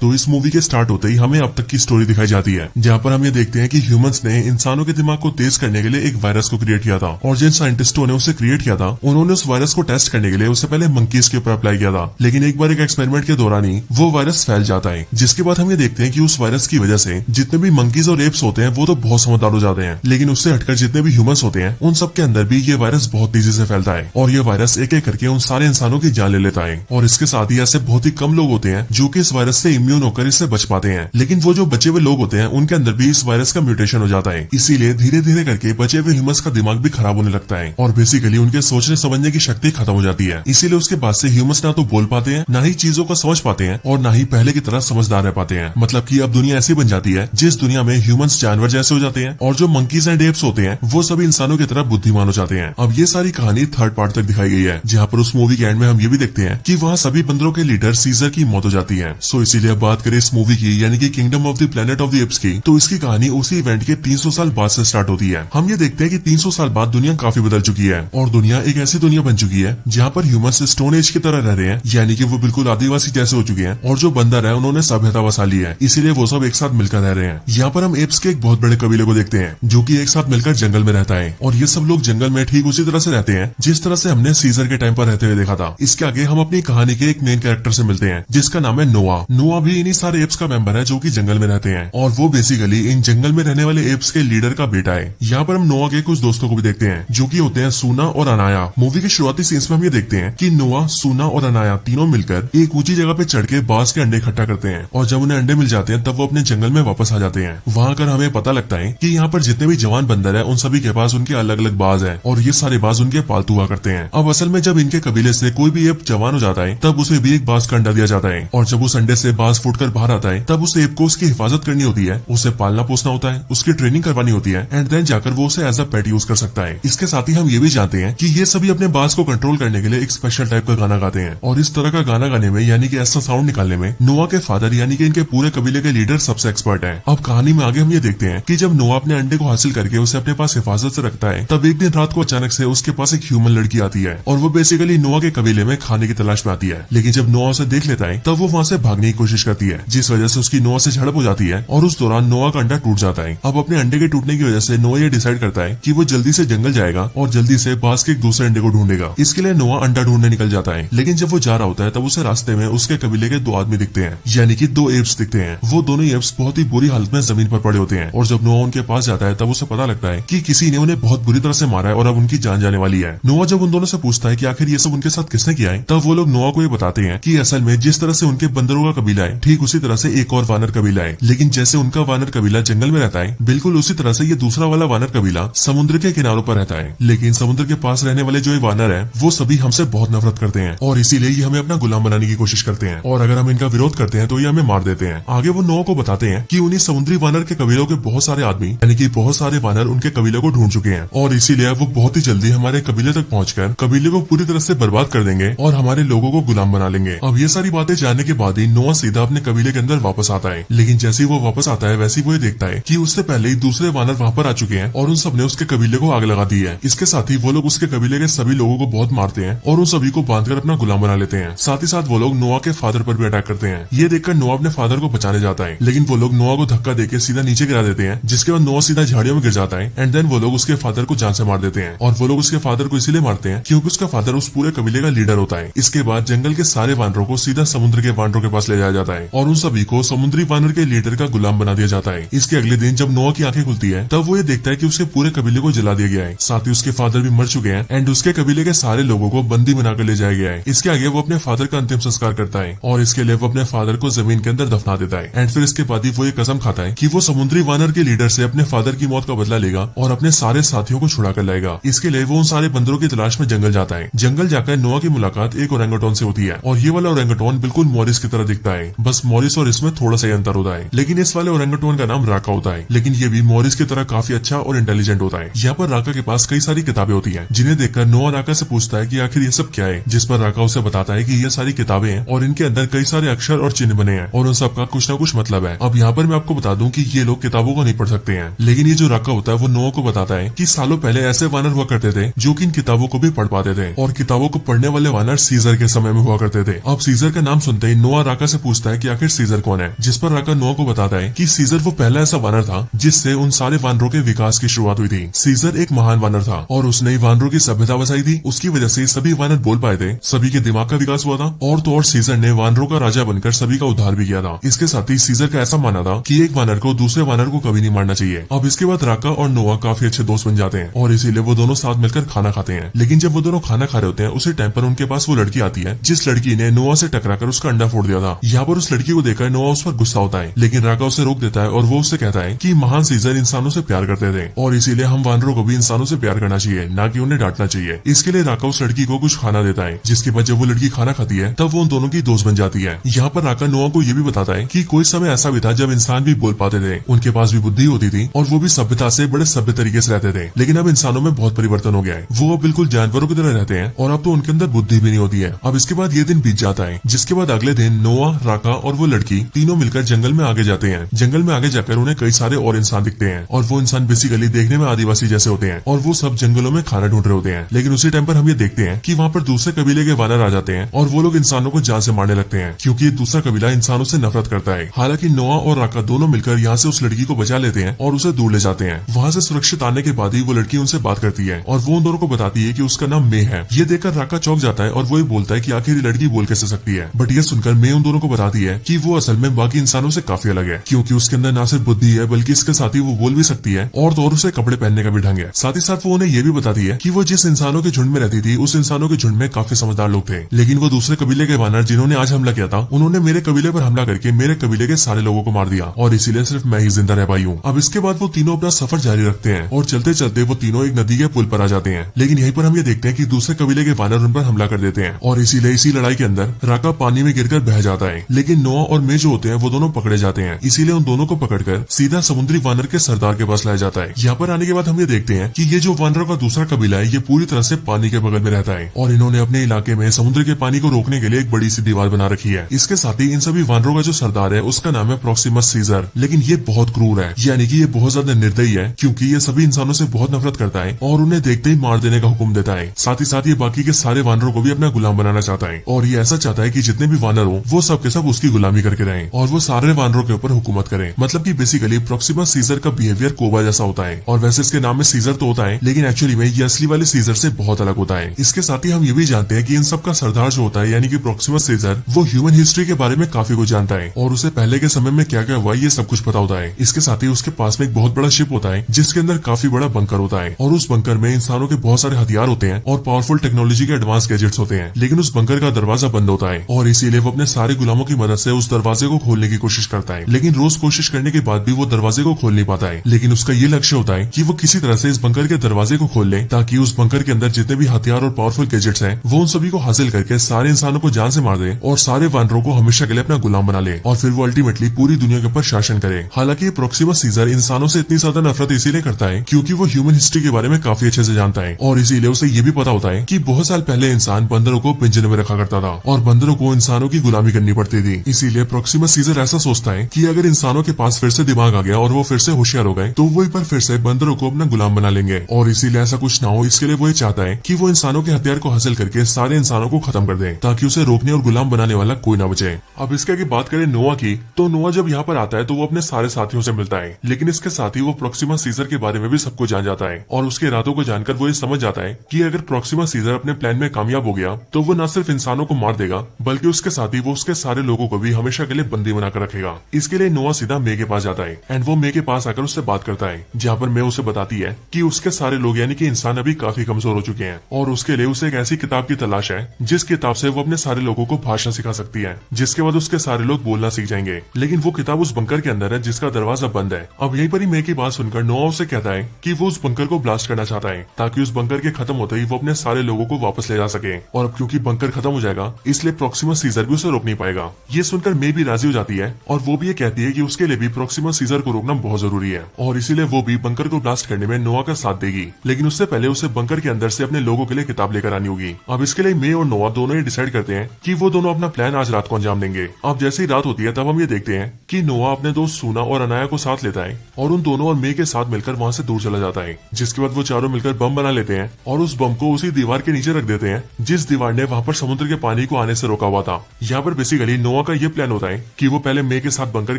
तो इस मूवी के स्टार्ट होते ही हमें अब तक की स्टोरी दिखाई जाती है, जहाँ पर हम ये देखते हैं कि ह्यूमंस ने इंसानों के दिमाग को तेज करने के लिए एक वायरस को क्रिएट किया था, और जिन साइंटिस्टों ने उसे क्रिएट किया था उन्होंने उस वायरस को टेस्ट करने के लिए उससे पहले मंकीज के ऊपर अप्लाई किया था। लेकिन एक बार एक एक्सपेरिमेंट के दौरान ही वो वायरस फैल जाता है, जिसके बाद हम ये देखते हैं कि उस वायरस की वजह से जितने भी मंकीज और एप्स होते हैं वो तो बहुत समझदार हो जाते हैं, लेकिन उससे हटकर जितने भी ह्यूमंस होते हैं उन सबके अंदर भी ये वायरस बहुत तेजी से फैलता है, और ये वायरस एक एक करके उन सारे इंसानों की जान ले लेता है। और इसके साथ ही ऐसे बहुत ही कम लोग होते हैं जो कि इस वायरस से इम्यून होकर इससे बच पाते हैं, लेकिन वो जो बचे हुए लोग होते हैं उनके अंदर भी इस वायरस का म्यूटेशन हो जाता है। इसीलिए धीरे धीरे करके बचे हुए ह्यूमंस का दिमाग भी खराब होने लगता है, और बेसिकली उनके सोचने समझने की शक्ति खत्म हो जाती है। इसीलिए उसके बाद से ह्यूमंस ना तो बोल पाते हैं, ना ही चीजों को समझ पाते हैं, और ना ही पहले की तरह समझदार रह पाते हैं। मतलब कि अब दुनिया ऐसी बन जाती है जिस दुनिया में ह्यूमंस जानवर जैसे हो जाते हैं, और जो मंकीज एंड एप्स होते हैं वो सभी इंसानों की तरह बुद्धिमान हो जाते हैं। अब ये सारी कहानी थर्ड पार्ट तक दिखाई गई है, जहाँ पर उस मूवी के एंड में हम ये भी देखते हैं कि वहाँ सभी बंदरों के लीडर सीजर की मौत हो जाती है। सो इसीलिए अब बात करें इस मूवी की, यानी कि kingdom of the planet of the apps की, तो इसकी कहानी उसी इवेंट के 300 साल बाद से स्टार्ट होती है। हम ये देखते हैं कि 300 साल बाद दुनिया काफी बदल चुकी है, और दुनिया एक ऐसी दुनिया बन चुकी है जहाँ पर ह्यूमंस स्टोन एज की तरह रह रहे हैं, यानी कि वो बिल्कुल आदिवासी जैसे हो चुके हैं, और जो बंदर है उन्होंने सभ्यता बसा ली है, इसीलिए वो सब एक साथ मिलकर रह रहे हैं। यहाँ पर हम एप्स के एक बहुत बड़े कबीले को देखते हैं जो कि एक साथ मिलकर जंगल में रहता है, और ये सब लोग जंगल में ठीक उसी तरह से रहते हैं जिस तरह से हमने सीजर के टाइम पर रहते हुए देखा था। इसके आगे हम अपनी कहानी के एक मेन कैरेक्टर से मिलते हैं जिसका नाम है नोआ। नोआ भी इन्हीं सारे एप्स का मेंबर है जो कि जंगल में रहते हैं, और वो बेसिकली इन जंगल में रहने वाले एप्स के लीडर का बेटा है। यहाँ पर हम नोआ के कुछ दोस्तों को भी देखते हैं जो कि होते हैं सूना और अनाया। मूवी के शुरुआती सीन्स में हम ये देखते हैं कि नोआ, सूना और अनाया तीनों मिलकर एक ऊंची जगह पे चढ़ के बांस के अंडे इकट्ठा करते हैं, और जब उन्हें अंडे मिल जाते हैं तब वो अपने जंगल में वापस आ जाते हैं। वहाँ कर हमें पता लगता है कि यहाँ पर जितने भी जवान बंदर है उन सभी के पास उनके अलग अलग बाज है, और ये सारे बाज उनके पालतू हुआ करते हैं। अब असल में जब इनके कबीले से कोई भी एप जवान हो जाता है तब उसे भी एक बाज का अंडा दिया जाता है, और जब उस अंडे से बाज फूटकर बाहर आता है तब उस एप को उसकी हिफाजत करनी होती है, उसे पालना पोसना होता है, उसकी ट्रेनिंग करवानी होती है, एंड देन जाकर वो उसे एज अ पेट यूज कर सकता है। इसके साथ ही हम ये भी जानते हैं कि ये सभी अपने बाज को कंट्रोल करने के लिए एक स्पेशल टाइप का गाना गाते हैं, और इस तरह का गाना गाने में यानी कि ऐसा साउंड निकालने में नोआ के फादर यानी कि इनके पूरे कबीले के लीडर सबसे एक्सपर्ट है। अब कहानी में आगे हम ये देखते हैं कि जब नोआ अपने अंडे को हासिल करके उसे अपने पास हिफाजत से रखता है तब एक दिन रात को अचानक से उसके पास एक ह्यूमन लड़की आती है, और वो बेसिकली नोआ के कबीले में खाने की तलाश में आती है। लेकिन जब नोआ उसे देख लेता है तब वो वहाँ से भागने की कोशिश करती है, जिस वजह से उसकी नोआ से झड़प हो जाती है, और उस दौरान नोआ का अंडा टूट जाता है। अब अपने अंडे के टूटने की वजह से नोआ ये डिसाइड करता है कि वो जल्दी से जंगल जाएगा और जल्दी से बांस के एक दूसरे अंडे को ढूंढेगा। इसके लिए नोआ अंडा ढूंढने निकल जाता है, लेकिन जब वो जा रहा होता है तब उसे रास्ते में उसके कबीले के दो आदमी दिखते हैं, यानी कि दो एप्स दिखते हैं। वो दोनों एप्स बहुत ही बुरी हालत में जमीन पर पड़े होते हैं, और जब नोआ उनके पास जाता है तब उसे पता लगता है कि किसी ने उन्हें बहुत बुरी तरह से मारा है और अब उनकी जान जाने वाली है। नोआ जब उन दोनों से पूछता है कि आखिर ये सब उनके साथ किसने किया है, तब वो लोग नोआ को ये बताते हैं कि असल में जिस तरह से उनके बंदरों का कबीला है ठीक उसी तरह से एक और वानर कबीला है, लेकिन जैसे उनका वानर कबीला जंगल में रहता है बिल्कुल उसी तरह से ये दूसरा वाला वानर कबीला समुद्र के किनारों पर रहता है। लेकिन समुद्र के पास रहने वाले जो ये वानर है वो सभी हमसे बहुत नफरत करते हैं, और इसीलिए ये हमें अपना गुलाम बनाने की कोशिश करते हैं, और अगर हम इनका विरोध करते हैं तो ये हमें मार देते हैं। आगे वो नोआ को बताते हैं कि उन्हीं समुद्री वानर के कबीलों के बहुत सारे आदमी यानी कि बहुत सारे वानर उनके कबीले को ढूंढ चुके हैं, और इसीलिए वो बहुत ही जल्दी हमारे कबीले तक पहुंचकर कबीले को पूरी तरह से बर्बाद कर देंगे और हमारे लोगों को गुलाम बना लेंगे। अब ये सारी बातें जानने के बाद ही नोआ सीधा अपने कबीले के अंदर वापस आता है, लेकिन जैसे ही वो वापस आता है वैसे ही वो ये देखता है कि उससे पहले ही दूसरे वानर वहाँ पर आ चुके हैं और उन सब ने उसके कबीले को आग लगा दी है। इसके साथ ही वो लोग उसके कबीले के सभी लोगों को बहुत मारते हैं और उन सभी को बांधकर अपना गुलाम बना लेते हैं। साथ ही साथ वो लोग नोआ के फादर पर भी अटैक करते हैं। ये देखकर नोआ अपने फादर को बचाने जाता है, लेकिन वो लोग नोआ को धक्का देकर सीधा नीचे गिरा देते हैं, जिसके बाद नोआ सीधा झाड़ियों में गिर जाता है, एंड देन वो लोग उसके फादर को जान से मार देते हैं। और वो लोग उसके फादर को इसीलिए मारते हैं क्योंकि उसका फादर उस पूरे कबीले का लीडर होता है। इसके बाद जंगल के सारे वानरों को सीधा समुद्र के वानरों के पास ले जाया जाता है और उन सभी को समुद्री वानर के लीडर का गुलाम बना दिया जाता है। इसके अगले दिन जब नोआ की आंखें खुलती है तब वो ये देखता है कि उसके पूरे कबीले को जला दिया गया है, साथ ही उसके फादर भी मर चुके हैं एंड उसके कबीले के सारे लोगों को बंदी बनाकर ले जाया गया है। इसके आगे वो अपने फादर का अंतिम संस्कार करता है और इसके लिए वो अपने फादर को जमीन के अंदर दफना देता है, एंड फिर इसके बाद ही वो ये कसम खाता है कि वो समुद्री वानर के लीडर से अपने फादर की मौत का बदला लेगा और अपने सारे साथियों को छुड़ा कर लाएगा। इसके लिए वो उन सारे बंदरों की तलाश में जंगल जाता है। जंगल जाकर नोआ की मुलाकात एक ओरेंगुटान से होती है और ये वाला ओरेंगुटान बिल्कुल मॉरिस की तरह दिखता है, बस मॉरिस और इसमें थोड़ा सा अंतर होता है। लेकिन इस वाले ओरेंगुटान का नाम राका होता है, लेकिन ये भी मॉरिस की तरह काफी अच्छा और इंटेलिजेंट होता है। यहाँ पर राका के पास कई सारी किताबें होती है, जिन्हें देखकर नोआ राका से पूछता है कि आखिर ये सब क्या है, जिस पर राका उसे बताता है कि ये सारी किताबें हैं और इनके अंदर कई सारे अक्षर और चिन्ह बने हैं और उन सब का कुछ न कुछ मतलब है। अब यहाँ पर मैं आपको बता दूं कि ये लोग किताबों को नहीं पढ़ सकते हैं, लेकिन ये जो राका होता है वो नोआ को बताता है कि सालों पहले ऐसे वानर हुआ करते थे जो कि इन किताबों को भी पढ़ पाते थे और किताबों को पढ़ने वाले वानर सीजर के समय में हुआ करते थे। अब सीजर का नाम सुनते ही नोआ राका से पूछता है है कि आखिर सीजर कौन है, जिस पर राका नोआ को बताता है कि सीजर वो पहला ऐसा वानर था जिससे उन सारे वानरों के विकास की शुरुआत हुई थी। सीजर एक महान वानर था और उसने ही वानरों की सभ्यता बसाई थी। उसकी वजह से सभी वानर बोल पाए थे, सभी के दिमाग का विकास हुआ था और तो और सीजर ने वानरों का राजा बनकर सभी का उद्धार भी किया था। इसके साथ ही सीजर का ऐसा मानना था कि एक वानर को दूसरे वानर को कभी नहीं मारना चाहिए। अब इसके बाद राका और नोआ काफी अच्छे दोस्त बन जाते हैं और इसीलिए वो दोनों साथ मिलकर खाना खाते हैं। लेकिन जब वो दोनों खाना खा रहे होते हैं उसी टाइम पर उनके पास वो लड़की आती है जिस लड़की ने नोआ से टकराकर उसका अंडा फोड़ दिया था। यहाँ पर उस लड़की को देखकर नोआ उस पर गुस्सा होता है, लेकिन राका उसे रोक देता है और वो उससे कहता है कि महान सीजर इंसानों से प्यार करते थे और इसीलिए हम वानरों को भी इंसानों से प्यार करना चाहिए, ना कि उन्हें डांटना चाहिए। इसके लिए राका उस लड़की को कुछ खाना देता है, जिसके बाद जब वो लड़की खाना खाती है तब वो उन दोनों की दोस्त बन जाती है। यहाँ पर राका नोआ को ये भी बताता है कि कोई समय ऐसा भी था जब इंसान भी बोल पाते थे, उनके पास भी बुद्धि होती थी और वो भी सभ्यता से बड़े सभ्य तरीके से रहते थे। लेकिन अब इंसानों में बहुत परिवर्तन हो गया है, वो अब बिल्कुल जानवरों की तरह रहते हैं और अब तो उनके अंदर बुद्धि भी नहीं होती है। अब इसके बाद ये दिन बीत जाता है, जिसके बाद अगले दिन नोआ, राका और वो लड़की तीनों मिलकर जंगल में आगे जाते हैं। जंगल में आगे जाकर उन्हें कई सारे और इंसान दिखते हैं और वो इंसान बेसिकली देखने में आदिवासी जैसे होते हैं और वो सब जंगलों में खाना ढूंढ रहे होते हैं। लेकिन उसी टाइम पर हम ये देखते हैं कि वहाँ पर दूसरे कबीले के वानर आ जाते हैं और वो लोग इंसानों को जान से मारने लगते हैं, क्योंकि दूसरा कबीला इंसानों से नफरत करता है। हालांकि नोआ और राका दोनों मिलकर यहाँ से उस लड़की को बचा लेते हैं और उसे दूर ले जाते हैं। वहाँ से सुरक्षित आने के बाद ही वो लड़की उनसे बात करती है और वो उन दोनों को बताती है कि उसका नाम मे है। ये देखकर राका चौंक जाता है और वो ही बोलता है कि आखिर ये लड़की बोल कैसे सकती है। बट ये सुनकर मे उन दोनों को बताती है कि वो असल में बाकी इंसानों से काफी अलग है, क्योंकि उसके अंदर ना सिर्फ बुद्धि है बल्कि इसके साथ ही वो बोल भी सकती है और तो और उसे कपड़े पहनने का भी ढंग है। साथ ही साथ वो उन्हें ये भी बताती है कि वो जिस इंसानों के झुंड में रहती थी उस इंसानों के झुंड में काफी समझदार लोग थे, लेकिन वो दूसरे कबीले के वानर जिन्होंने आज हमला किया था उन्होंने मेरे कबीले पर हमला करके मेरे कबीले के सारे लोगों को मार दिया और इसीलिए सिर्फ मैं ही जिंदा रह पाई हूँ। अब इसके बाद वो तीनों अपना सफर जारी रखते हैं और चलते चलते वो तीनों एक नदी के पुल पर आ जाते हैं। लेकिन यहीं पर हम ये देखते हैं कि दूसरे कबीले के वानर उन पर हमला कर देते हैं और इसीलिए इसी लड़ाई के अंदर राका पानी में गिरकर बह जाता है। लेकिन नोआ और मे जो होते हैं वो दोनों पकड़े जाते हैं, इसीलिए उन दोनों को पकड़कर सीधा समुद्री वानर के सरदार के पास लाया जाता है। यहाँ पर आने के बाद हम ये देखते हैं कि ये जो वानरों का दूसरा कबीला है ये पूरी तरह से पानी के बगल में रहता है और इन्होंने अपने इलाके में समुद्र के पानी को रोकने के लिए एक बड़ी सी दीवार बना रखी है। इसके साथ ही इन सभी वानरों का जो सरदार है उसका नाम है प्रॉक्सिमस सीजर। लेकिन ये बहुत क्रूर है, यानी कि ये बहुत ज्यादा निर्दयी है, क्योंकि ये सभी इंसानों से बहुत नफरत करता है और उन्हें देखते ही मार देने का हुक्म देता है। साथ ही साथ ये बाकी के सारे वानरों को भी अपना गुलाम बनाना चाहता है और ये ऐसा चाहता है कि जितने भी वानर हो वो सब के सब उसकी गुलामी करके रहें और वो सारे वानरों के ऊपर हुकूमत करें। मतलब कि बेसिकली प्रॉक्सिमस सीजर का बिहेवियर कोबा जैसा होता है और वैसे इसके नाम में सीजर तो होता है, लेकिन एक्चुअली में ये असली वाले सीजर से बहुत अलग होता है। इसके साथ ही हम ये भी जानते हैं कि इन सब का सरदार जो होता है यानी कि प्रॉक्सिमस सीजर वो ह्यूमन हिस्ट्री के बारे में काफी कुछ जानता है और उसे पहले के समय में क्या क्या हुआ ये सब कुछ पता होता है। इसके साथ ही उसके पास में एक बहुत बड़ा शिप होता है जिसके अंदर काफी बड़ा बंकर होता है और उस बंकर में इंसानों के बहुत सारे हथियार होते हैं और पावरफुल टेक्नोलॉजी के एडवांस गैजेट्स होते हैं। लेकिन उस बंकर का दरवाजा बंद होता है और इसीलिए वो अपने सारे गुलामों की मदद से उस दरवाजे को खोलने की कोशिश करता है। लेकिन रोज कोशिश करने के बाद भी वो दरवाजे को खोल नहीं पाता है। लेकिन उसका ये लक्ष्य होता है कि वो किसी तरह से इस बंकर के दरवाजे को खोल ले ताकि उस बंकर के अंदर जितने भी हथियार और पावरफुल गैजेट्स हैं वो उन सभी को हासिल करके सारे इंसानों को जान से मार दे और सारे वानरों को हमेशा के लिए अपना गुलाम बना ले और फिर वो अल्टीमेटली पूरी दुनिया के ऊपर शासन करे। हालांकि प्रॉक्सिमस सीजर इंसानों से इतनी ज्यादा नफरत इसीलिए करता है क्योंकि वो ह्यूमन हिस्ट्री के बारे में काफी अच्छे से जानता है और इसीलिए उसे ये भी पता होता है कि बहुत साल पहले इंसान बंदरों को पिंजरे में रखा करता था और बंदरों को इंसानों की गुलामी करनी पड़ती थी। इसीलिए प्रॉक्सिमस सीजर ऐसा सोचता है कि अगर इंसानों के पास फिर से दिमाग आ गया और वो फिर से होशियार हो गए तो वो पर फिर से बंदरों को अपना गुलाम बना लेंगे और इसीलिए ऐसा कुछ ना हो इसके लिए वो ये चाहता है कि वो इंसानों के हथियार को हासिल करके सारे इंसानों को खत्म कर दे ताकि उसे रोकने और गुलाम बनाने वाला कोई ना बचे। अब इसके आगे बात करें नोआ की, तो नोआ जब यहाँ पर आता है तो वो अपने सारे साथियों से मिलता है, लेकिन इसके साथ ही वो प्रॉक्सिमस सीजर के बारे में भी सबको जान जाता है और उसके इरादों को जानकर वो ये समझ जाता है कि अगर प्रॉक्सिमस सीजर अपने प्लान में कामयाब हो गया तो वो न सिर्फ इंसानों को मार देगा बल्कि उसके साथ ही वो उसके सारे लोगों को भी हमेशा के लिए बंदी बनाकर रखेगा। इसके लिए नोआ सीधा मे के पास जाता है एंड वो मे के पास आकर उससे बात करता है, जहाँ पर मे उसे बताती है कि उसके सारे लोग यानी कि इंसान अभी काफी कमजोर हो चुके हैं और उसके लिए उसे एक ऐसी किताब की तलाश है जिस किताब से वो अपने सारे लोगों को भाषा सिखा सकती है, जिसके बाद उसके सारे लोग बोलना सीख जाएंगे। लेकिन वो किताब उस बंकर के अंदर है जिसका दरवाजा बंद है। अब यहीं पर ही मे की बात सुनकर नोआ उसे कहता है कि वो उस बंकर को ब्लास्ट करना चाहता है ताकि उस बंकर के खत्म होते ही वो अपने सारे लोगों को वापस ले जा सके और अब क्योंकि बंकर खत्म हो जाएगा इसलिए प्रॉक्सिमस सीजर भी उसे रोक नहीं पाएगा। ये सुनकर मे भी राजी हो जाती है और वो भी ये कहती है कि उसके लिए भी प्रॉक्सिमस सीजर को रोकना बहुत जरूरी है और इसीलिए वो भी बंकर को ब्लास्ट करने में नोआ का साथ देगी, लेकिन उससे पहले उसे बंकर के अंदर से अपने लोगों के लिए किताब लेकर आनी होगी। अब इसके लिए मे और नोआ दोनों ही डिसाइड करते हैं कि वो दोनों अपना प्लान आज रात को अंजाम देंगे। अब जैसे ही रात होती है तब हम ये देखते हैं कि नोआ अपने दोस्त सूना और अनाया को साथ लेता है और उन दोनों और मे के साथ मिलकर वहाँ से दूर चला जाता है, जिसके बाद वो चारों मिलकर बम बना लेते हैं और उस बम को उसी दीवार के नीचे रख देते हैं जिस दीवार ने वहाँ पर समुद्र के पानी को आने से रोका हुआ था। यहाँ पर बेसिकली नोआ नोआ का ये प्लान होता है कि वो पहले मे के साथ बंकर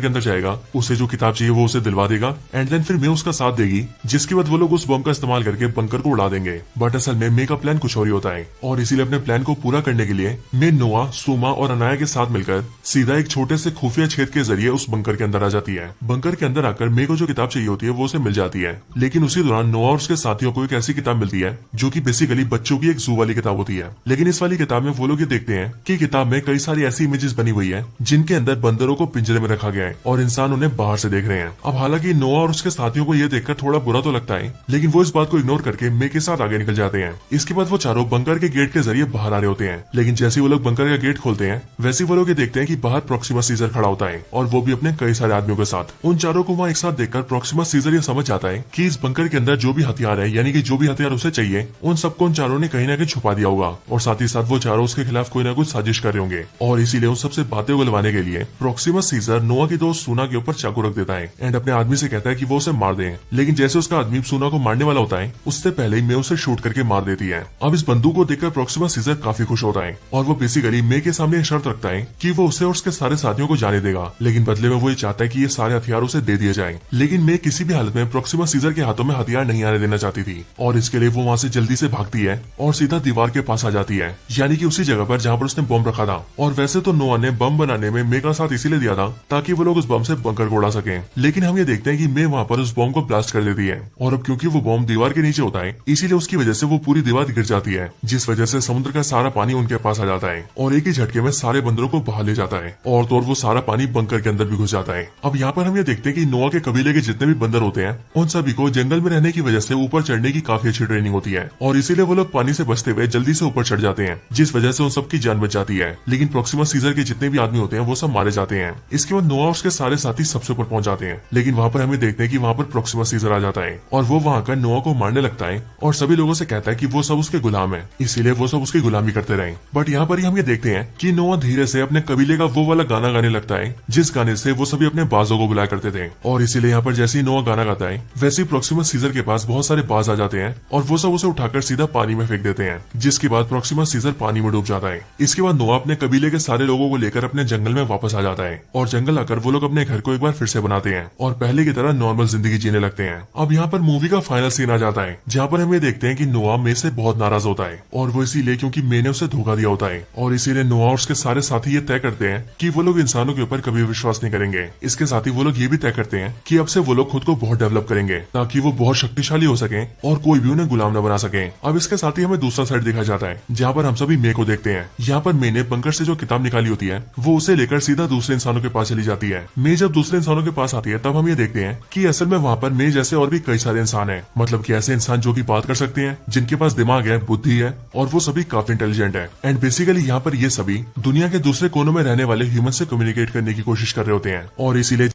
के अंदर जाएगा, उसे जो किताब चाहिए वो उसे दिलवा देगा एंड देन फिर मे उसका साथ देगी, जिसके बाद वो लोग उस बम का इस्तेमाल करके बंकर को उड़ा देंगे। बट असल में मे का प्लान कुछ और ही होता है और इसीलिए अपने प्लान को पूरा करने के लिए मे नोआ, सुमा और अनाया के साथ मिलकर सीधा एक छोटे से खुफिया छेद के जरिए उस बंकर के अंदर आ जाती है। बंकर के अंदर आकर मे को जो किताब चाहिए होती है वो उसे मिल जाती है, लेकिन उसी दौरान नोआ और उसके साथियों को एक ऐसी किताब मिलती है जो कि बेसिकली बच्चों की एक जू वाली किताब होती है। लेकिन इस वाली किताब में वो लोग ये देखते हैं कि किताब में कई सारी ऐसी इमेजेस बनी हुई है जिनके अंदर बंदरों को पिंजरे में रखा गया है और इंसान उन्हें बाहर से देख रहे हैं। अब हालांकि नोआ और उसके साथियों को ये देखकर थोड़ा बुरा तो लगता है, लेकिन वो इस बात को इग्नोर करके मे के साथ आगे निकल जाते हैं। इसके बाद वो चारों बंकर के गेट के जरिए बाहर आ रहे होते हैं, लेकिन जैसे वो लोग बंकर का गेट खोलते हैं वैसे वो लोग ये देखते हैं कि बाहर प्रोक्सिमा सीजर खड़ा होता है और वो भी अपने कई सारे आदमियों के साथ। उन चारों को वहाँ एक साथ देखकर प्रोक्सिमा सीजर ये समझ जाता है कि इस बंकर के अंदर जो भी हथियार है, यानी कि जो भी हथियार उसे चाहिए, उन सबको उन चारों ने कहीं ना कहीं छुपा दिया होगा और साथ ही साथ वो चारों उसके खिलाफ कोई ना कुछ साजिश कर रहे होंगे। और इसीलिए उन सबसे बातें उगलवाने के लिए प्रोक्सिमा सीजर नोआ की दोस्त सुना के ऊपर चाकू रख देता है एंड अपने आदमी से कहता है कि वो उसे मार दे। लेकिन जैसे उसका आदमी सुना को मारने वाला होता है उससे पहले ही मे उसे शूट करके मार देती है। अब इस बंदूक को देखकर प्रोक्सिमा सीजर काफी खुश होता है और वो बेसिकली मे के सामने शर्त रखता है कि वो उसे और उसके सारे साथियों को जाने देगा, लेकिन बदले में वो ये चाहता है कि ये सारे हथियार उसे दे दिए जाएं। लेकिन मे किसी भी हालत में प्रोक्सिमा सीजर के हाथों में हथियार नहीं आने देना चाहती थी और इसके लिए वो वहाँ से जल्दी से भागती है और सीधा दीवार के पास आ जाती है, यानी कि उसी जगह पर जहाँ पर उसने बम रखा था। और वैसे तो नोआ ने बम बनाने में मे का साथ इसीलिए दिया था ताकि वो लोग उस बम से बंकर को उड़ा सके, लेकिन हम ये देखते हैं कि मे वहाँ पर उस बम को ब्लास्ट कर देती है और अब क्योंकि वो बम दीवार के नीचे होता है इसीलिए उसकी वजह से वो पूरी दीवार गिर जाती है, जिस वजह से समुद्र का सारा पानी उनके पास आ जाता है और एक ही झटके में सारे बंदरों को बहा ले जाता है और तो और वो सारा पानी बंकर के अंदर भी घुस जाता है। अब यहाँ पर हम ये देखते हैं कि नोआ के कबीले के जितने भी बंदर होते हैं उन सभी को जंगल में रहने की वजह से ऊपर चढ़ने की काफी अच्छी ट्रेनिंग होती है और इसीलिए वो लोग पानी से बचते हुए जल्दी से ऊपर चढ़ जाते हैं, जिस वजह से उन सबकी जान बच जाती है। लेकिन प्रोक्सिमा सीजर के जितने भी आदमी होते हैं वो सब मारे जाते हैं। इसके बाद नोआ और उसके सारे साथी सबसे ऊपर पहुंच जाते हैं, लेकिन वहाँ पर हमें देखते हैं कि वहाँ पर प्रोक्सिमा सीजर आ जाता है और वो वहाँ कर नोआ को मारने लगता है और सभी लोगों से कहता है कि वो सब उसके गुलाम है, इसीलिए वो सब उसकी गुलामी करते रहे। बट यहाँ पर ही हम ये देखते हैं कि नोआ धीरे से अपने कबीले का वो वाला गाना गाने लगता है जिस गाने से वो सभी अपने बाजों को बुलाया करते थे और इसीलिए यहाँ पर जैसे ही नोआ गाना गाता है वैसे ही प्रोक्सिमा सीजर के पास बहुत सारे बाज आ जाते हैं और वो सब उसे उठाकर सीधा पानी में फेंक देते हैं, जिसके बाद प्रोक्सिमा सीजर पानी में डूब जाता है। इसके बाद नोआ अपने कबीले के सारे लोगों को लेकर अपने जंगल में वापस आ जाता है और जंगल आकर वो लोग अपने घर को एक बार फिर से बनाते हैं और पहले की तरह नॉर्मल जिंदगी जीने लगते हैं। अब यहाँ पर मूवी का फाइनल सीन आ जाता है जहाँ पर हम ये देखते हैं कि नोआ मे से बहुत नाराज होता है और वो इसीलिए क्योंकि मे ने उसे धोखा दिया होता है और इसीलिए नोआ और उसके सारे साथी ये तय करते हैं कि वो लोग इंसानों के ऊपर कभी विश्वास नहीं करेंगे। इसके साथ ही वो लोग ये भी तय करते हैं कि अब से वो लोग खुद को बहुत डेवलप करेंगे ताकि वो बहुत शक्तिशाली हो सके और कोई भी उन्हें गुलाम न बना सके। अब इसके साथ ही हमें दूसरा साइड दिखाया जाता है जहाँ पर हम सभी मे को देखते हैं। यहाँ पर मे ने बंकर से जो किताब निकाली होती है वो उसे लेकर सीधा दूसरे इंसानों के पास चली जाती है। मे जब दूसरे इंसानों के पास आती है तब हम ये देखते हैं कि असल में वहाँ पर मे जैसे और भी कई सारे इंसान हैं, मतलब कि ऐसे इंसान जो कि बात कर सकते हैं, जिनके पास दिमाग है, बुद्धि है और वो सभी काफी इंटेलिजेंट है। एंड बेसिकली यहाँ पर ये सभी दुनिया के दूसरे कोनों में रहने वाले ह्यूमन से कम्युनिकेट करने की कोशिश कर रहे होते हैं और इसीलिए